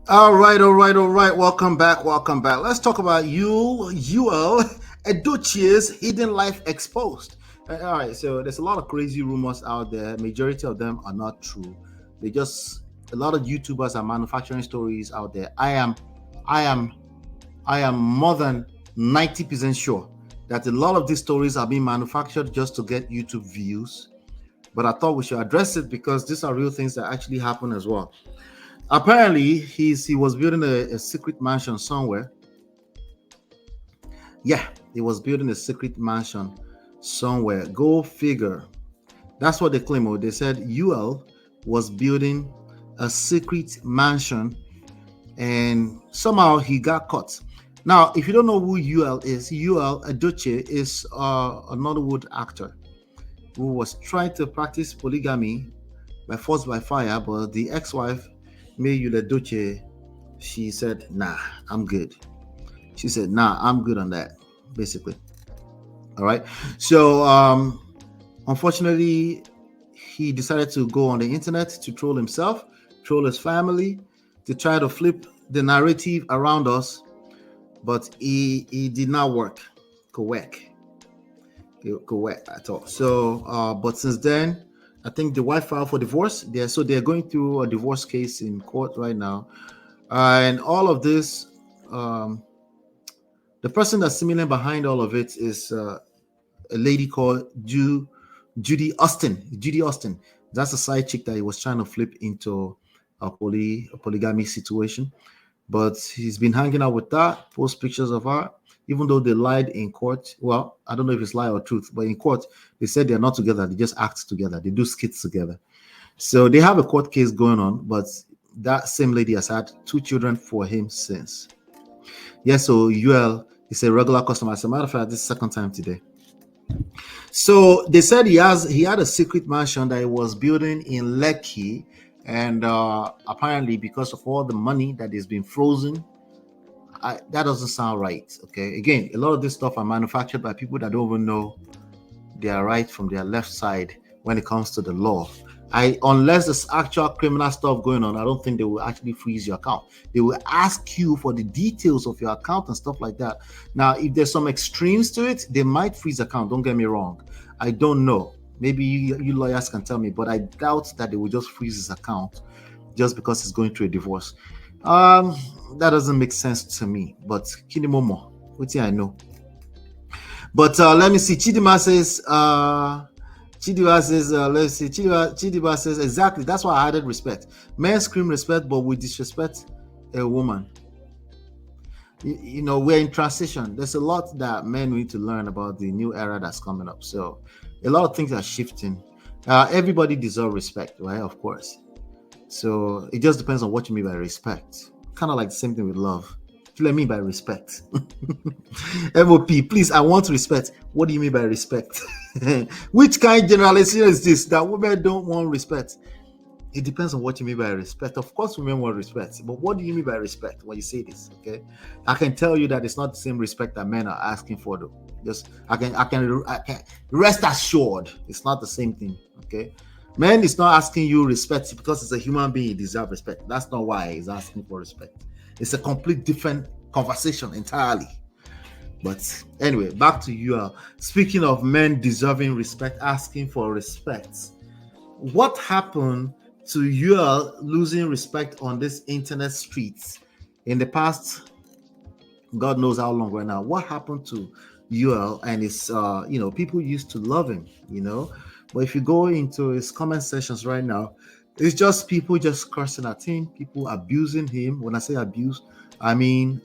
All right. Welcome back. Let's talk about UL Edochie's hidden life exposed. All right, so there's a lot of crazy rumors out there. Majority of them are not true. They just a lot of YouTubers are manufacturing stories out there. I am, I am more than 90% sure that a lot of these stories are being manufactured just to get YouTube views. But I thought we should address it because these are real things that actually happen as well. Apparently, he was building a secret mansion somewhere. Yeah, he was building a secret mansion somewhere. Go figure. That's what they claim. They said UL was building a secret mansion and somehow he got caught. Now, if you don't know who UL is, UL Edochie is a Nollywood actor who was trying to practice polygamy by force by fire, but the ex-wife, May Yul Edochie, she said, "Nah, I'm good." She said, "Nah, I'm good on that." Basically, all right. So, unfortunately, he decided to go on the internet to troll himself, troll his family, to try to flip the narrative around us, but he did not work. Correct. Correct at all. So, but since then, I think the wife filed for divorce. They're going through a divorce case in court right now, and all of this. Um, the person that's seemingly behind all of it is a lady called Judy Austin. Judy Austin. That's a side chick that he was trying to flip into a polygamy situation. But he's been hanging out with that, post pictures of her, even though they lied in court. Well, I don't know if it's lie or truth, but in court, they said they're not together. They just act together. They do skits together. So they have a court case going on, but that same lady has had two children for him since. Yes, so UL is a regular customer. As a matter of fact, this is the second time today. So they said he had a secret mansion that he was building in Lekki, and apparently because of all the money that has been frozen, that doesn't sound right. Okay, again, a lot of this stuff are manufactured by people that don't even know their right from their left side when it comes to the law. Unless there's actual criminal stuff going on, I don't think they will actually freeze your account. They will ask you for the details of your account and stuff like that. Now, if there's some extremes to it, they might freeze account. Don't get me wrong. I don't know. Maybe you lawyers can tell me, but I doubt that they will just freeze his account just because he's going through a divorce. That doesn't make sense to me. But Kinimomo, what I know. But let me see. Chidima says, let's see. Chidima says, exactly. That's why I added respect. Men scream respect, but we disrespect a woman. You know, we're in transition. There's a lot that men need to learn about the new era that's coming up. So a lot of things are shifting. Everybody deserves respect, right? Of course. So it just depends on what you mean by respect. Kind of like the same thing with love. What do you mean by respect? MOP, please, I want respect. What do you mean by respect? Which kind of generalization is this that women don't want respect? It depends on what you mean by respect. Of course, women want respect, but what do you mean by respect when you say this? Okay, I can tell you that it's not the same respect that men are asking for, though. Just I can rest assured it's not the same thing. Okay, man is not asking you respect because it's a human being. He deserves respect. That's not why he's asking for respect. It's a complete different conversation entirely. But anyway, back to you. Speaking of men deserving respect, asking for respect, what happened to you losing respect on this internet streets in the past? God knows how long right now. What happened to UL and his people used to love him, but if you go into his comment sections right now, it's just people just cursing at him, people abusing him. When I say abuse, I mean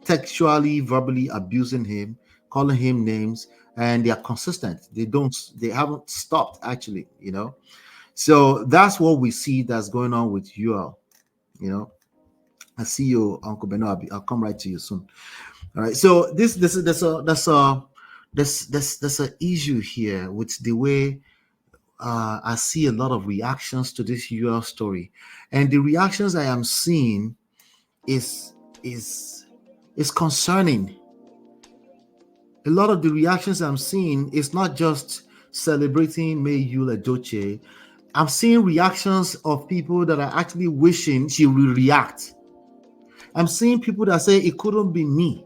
textually, verbally abusing him, calling him names, and they are consistent. They haven't stopped actually. So that's what we see that's going on with UL. I see you, Uncle Beno. I'll come right to you soon. All right. So there's an issue here with the way I see a lot of reactions to this UL story, and the reactions I am seeing is is is concerning. A lot of the reactions I'm seeing is not just celebrating May Yul Edochie. I'm seeing reactions of people that are actually wishing she will react. I'm seeing people that say it couldn't be me,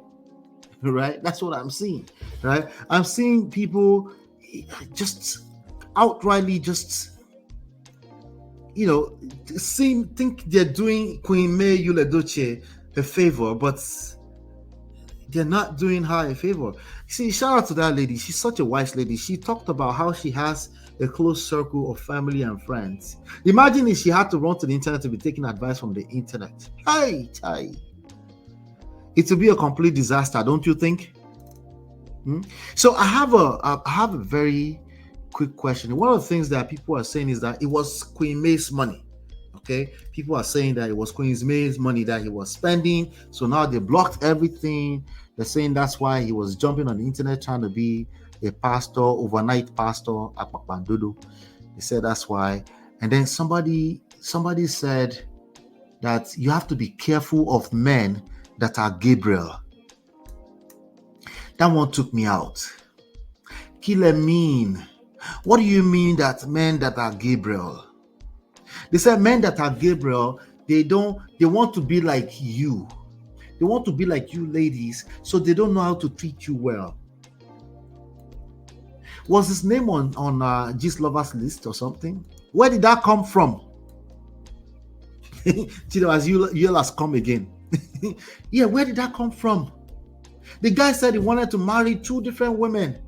right? That's what I'm seeing, right? I'm seeing people just outrightly just, think they're doing Queen May YUL EDOCHIE a favor, but they're not doing her a favor. See, shout out to that lady. She's such a wise lady. She talked about how she has a close circle of family and friends. Imagine if she had to run to the internet to be taking advice from the internet. Hi. It would be a complete disaster, don't you think? So I have a very quick question. One of the things that people are saying is that it was Queen May's money. Okay, people are saying that it was Queen May's money that he was spending. So now they blocked everything. They're saying that's why he was jumping on the internet trying to be a pastor, overnight pastor at Papandodo. They said that's why. And then somebody said that you have to be careful of men that are Gabriel. That one took me out. Killer mean. What do you mean that men that are Gabriel? They said men that are Gabriel, they want to be like you. They want to be like you ladies, so they don't know how to treat you well. Was his name on G's Lovers list or something? Where did that come from? As YUL has come again. Yeah, where did that come from? The guy said he wanted to marry 2 different women.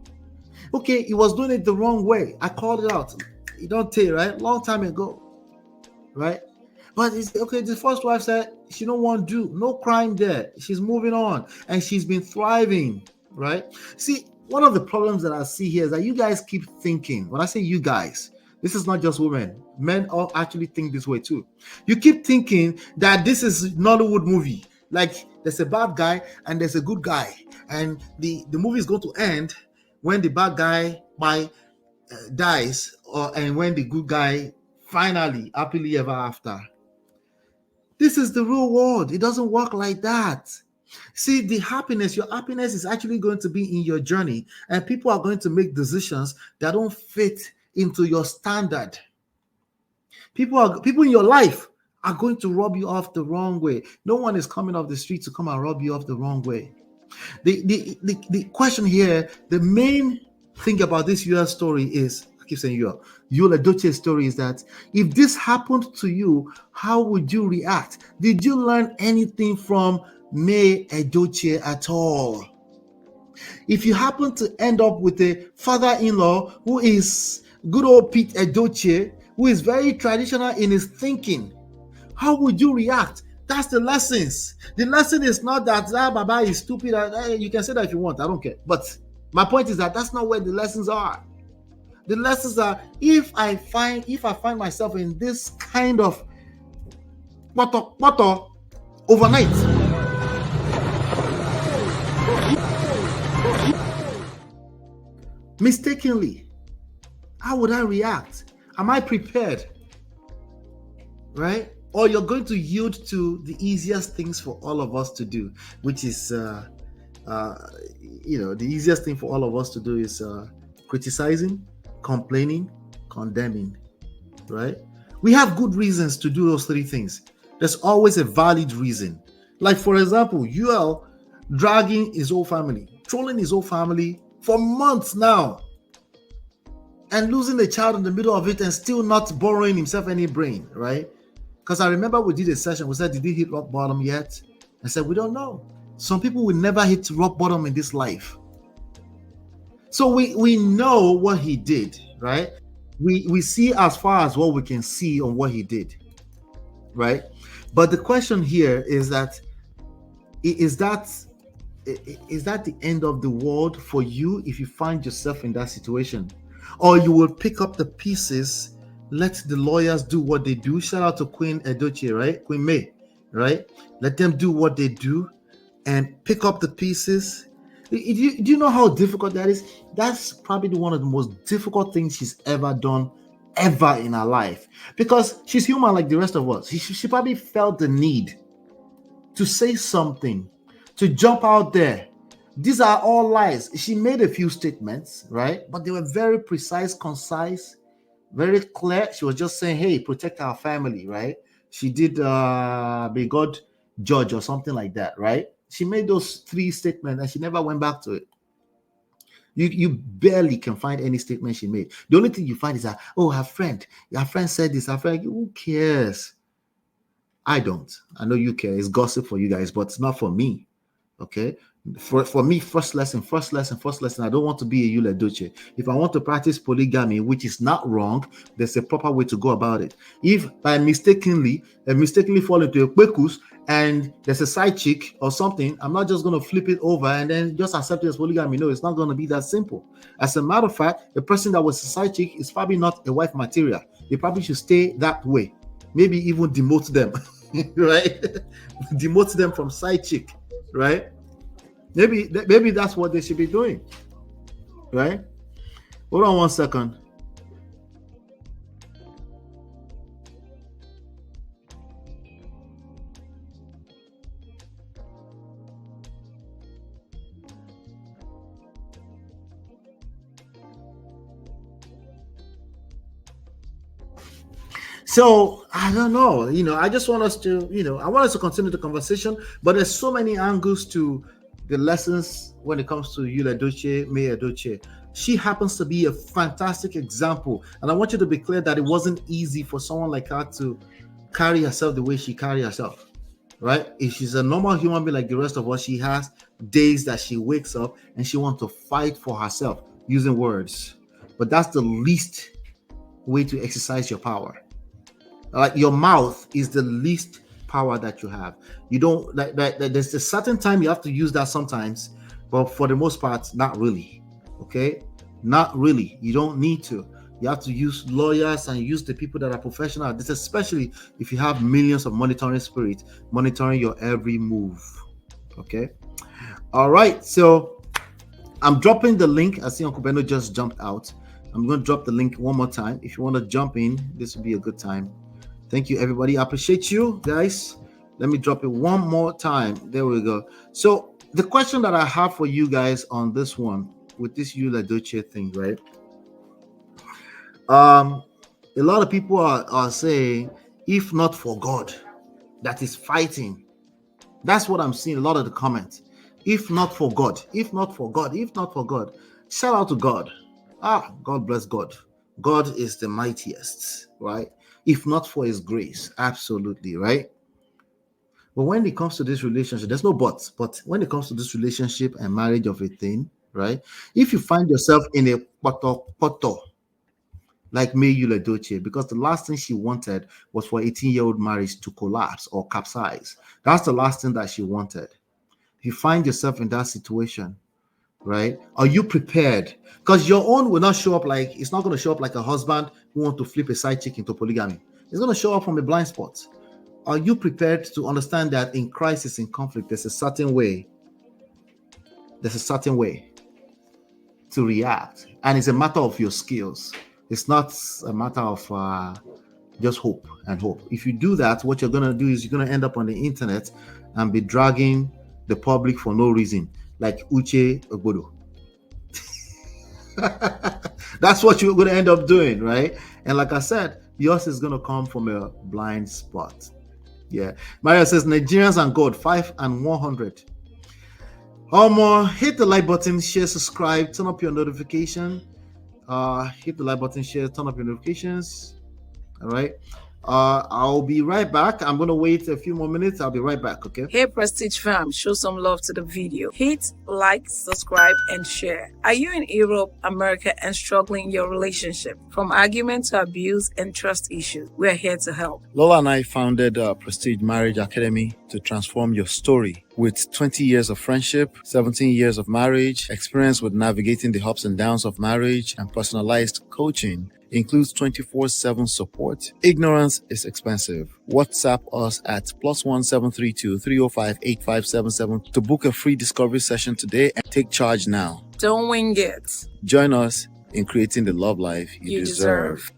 Okay, he was doing it the wrong way. I called it out. You don't tell, right? Long time ago, right? But it's okay. The first wife said she don't want to do no crime there. She's moving on and she's been thriving, right? See, one of the problems that I see here is that you guys keep thinking. When I say you guys, this is not just women. Men all actually think this way too. You keep thinking that this is Nollywood movie. Like there's a bad guy and there's a good guy, and the movie is going to end when the bad guy dies, and when the good guy finally happily ever after. This is the real world. It doesn't work like that. See, your happiness is actually going to be in your journey, and people are going to make decisions that don't fit into your standard. People in your life are going to rub you off the wrong way. No one is coming off the street to come and rub you off the wrong way. The question here, the main thing about this YUL story is, I keep saying YUL EDOCHIE story, is that if this happened to you, how would you react? Did you learn anything from May EDOCHIE at all? If you happen to end up with a father-in-law who is good old Pete EDOCHIE, who is very traditional in his thinking, how would you react? That's the lessons. The lesson is not that Baba is stupid. You can say that if you want. I don't care. But my point is that that's not where the lessons are. The lessons are if I find myself in this kind of overnight, mistakenly, how would I react? Am I prepared? Right? Or you're going to yield to the easiest things for all of us to do, which is, the easiest thing for all of us to do is criticizing, complaining, condemning, right? We have good reasons to do those 3 things. There's always a valid reason. Like, for example, YUL dragging his whole family, trolling his whole family for months now, and losing a child in the middle of it and still not borrowing himself any brain, right? Because I remember we did a session, we said, did he hit rock bottom yet? I said, we don't know. Some people will never hit rock bottom in this life. So we know what he did, right? We see as far as what we can see on what he did, right? But the question here is that, is that the end of the world for you if you find yourself in that situation? Or you will pick up the pieces, let the lawyers do what they do. Shout out to Queen EDOCHIE, right? Queen May, right? Let them do what they do and pick up the pieces. Do you know how difficult that is? That's probably one of the most difficult things she's ever done, ever in her life. Because she's human like the rest of us. She probably felt the need to say something, to jump out there. These are all lies. She made a few statements, right? But they were very precise, concise, very clear. She was just saying, hey, protect our family, right? She did, may God judge or something like that, right? She made those 3 statements and she never went back to it. You barely can find any statement she made. The only thing you find is that, oh, her friend said this, her friend, who cares? I don't. I know you care. It's gossip for you guys, but it's not for me. Okay. For me, first lesson. I don't want to be a YUL EDOCHIE. If I want to practice polygamy, which is not wrong, there's a proper way to go about it. If I mistakenly fall into a kwekus and there's a side chick or something, I'm not just going to flip it over and then just accept it as polygamy. No, it's not going to be that simple. As a matter of fact, the person that was a side chick is probably not a wife material. They probably should stay that way. Maybe even demote them, right? Demote them from side chick, right? Maybe that's what they should be doing, right? Hold on one second. So I don't know, I just want us to, I want us to continue the conversation, but there's so many angles to the lessons when it comes to YUL EDOCHIE, May EDOCHIE. She happens to be a fantastic example. And I want you to be clear that it wasn't easy for someone like her to carry herself the way she carried herself, right? If she's a normal human being like the rest of us, she has days that she wakes up and she wants to fight for herself using words. But that's the least way to exercise your power. Like your mouth is the least power that you have. You don't like there's a certain time you have to use that sometimes, but for the most part, not really. Okay, not really. You don't need to. You have to use lawyers and use the people that are professional. This especially if you have millions of monitoring spirits monitoring your every move. Okay. All right. So I'm dropping the link. I see Uncle Beno just jumped out. I'm going to drop the link one more time. If you want to jump in, this would be a good time. Thank you, everybody. I appreciate you guys. Let me drop it one more time. There we go. So the question that I have for you guys on this one, with this YUL EDOCHIE thing, right? A lot of people are saying, if not for God that is fighting. That's what I'm seeing a lot of the comments. If not for God, if not for God, if not for God. Shout out to God. God bless God. God is the mightiest, right? If not for his grace, absolutely, right? But when it comes to this relationship, there's no buts. But when it comes to this relationship and marriage of a thing, right? If you find yourself in a poto, like May YUL EDOCHIE, because the last thing she wanted was for 18-year-old marriage to collapse or capsize. That's the last thing that she wanted. If you find yourself in that situation, right? Are you prepared? Because your own will not show up like, it's not going to show up like a husband who wants to flip a side chick into polygamy. It's going to show up from a blind spot. Are you prepared to understand that in crisis, in conflict, there's a certain way to react, and it's a matter of your skills. It's not a matter of just hope and hope. If you do that, what you're going to do is you're going to end up on the internet and be dragging the public for no reason, like Uche Ogbodo. That's what you're going to end up doing, right? And like I said, yours is going to come from a blind spot. Yeah. Maria says, Nigerians and God, 5 and 100. Hit the like button, share, subscribe, turn up your notification. Hit the like button, share, turn up your notifications. All right. I'll be right back. I'm going to wait a few more minutes. I'll be right back, okay? Hey, Prestige fam, show some love to the video. Hit like, subscribe, and share. Are you in Europe, America, and struggling in your relationship? From argument to abuse and trust issues, we're here to help. Lola and I founded Prestige Marriage Academy to transform your story. With 20 years of friendship, 17 years of marriage, experience with navigating the ups and downs of marriage, and personalized coaching, includes 24/7 support. Ignorance is expensive. WhatsApp us at +1 732 305 8577 to book a free discovery session today and take charge now. Don't wing it. Join us in creating the love life you deserve.